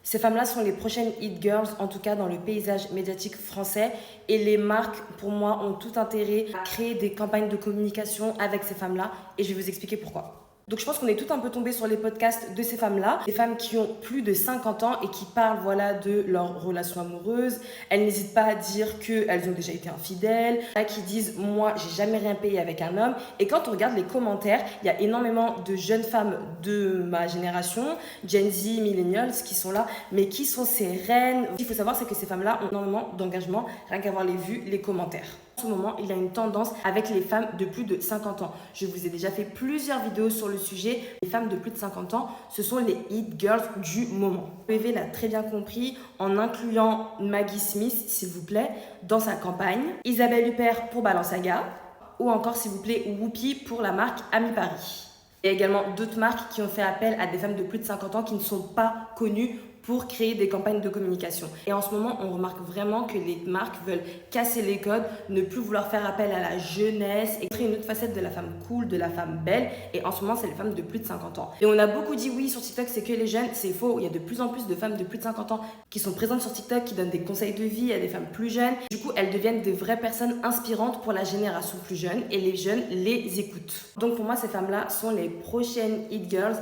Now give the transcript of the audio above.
Ces femmes-là sont les prochaines hit girls, en tout cas dans le paysage médiatique français. Et les marques, pour moi, ont tout intérêt à créer des campagnes de communication avec ces femmes-là. Et je vais vous expliquer pourquoi. Donc je pense qu'on est tout un peu tombé sur les podcasts de ces femmes-là, des femmes qui ont plus de 50 ans et qui parlent de leur relation amoureuse. Elles n'hésitent pas à dire qu'elles ont déjà été infidèles, qui disent moi j'ai jamais rien payé avec un homme. Et quand on regarde les commentaires, il y a énormément de jeunes femmes de ma génération, Gen Z, Millennials, qui sont là, mais qui sont ces reines. Ce qu'il faut savoir, c'est que ces femmes-là ont énormément d'engagement, rien qu'à voir les vues, les commentaires. En ce moment, il y a une tendance avec les femmes de plus de 50 ans. Je vous ai déjà fait plusieurs vidéos sur le sujet. Les femmes de plus de 50 ans, ce sont les hit girls du moment. PV l'a très bien compris en incluant Maggie Smith, s'il vous plaît, dans sa campagne, Isabelle Huppert pour Balenciaga, ou encore, s'il vous plaît, Whoopi pour la marque Ami Paris. Il y a également d'autres marques qui ont fait appel à des femmes de plus de 50 ans qui ne sont pas connues pour créer des campagnes de communication. Et en ce moment, on remarque vraiment que les marques veulent casser les codes, ne plus vouloir faire appel à la jeunesse et créer une autre facette de la femme cool, de la femme belle. Et en ce moment, c'est les femmes de plus de 50 ans. Et on a beaucoup dit oui sur TikTok, c'est que les jeunes, c'est faux. Il y a de plus en plus de femmes de plus de 50 ans qui sont présentes sur TikTok, qui donnent des conseils de vie à des femmes plus jeunes. Du coup, elles deviennent des vraies personnes inspirantes pour la génération plus jeune et les jeunes les écoutent. Donc pour moi, ces femmes-là sont les prochaines hit girls.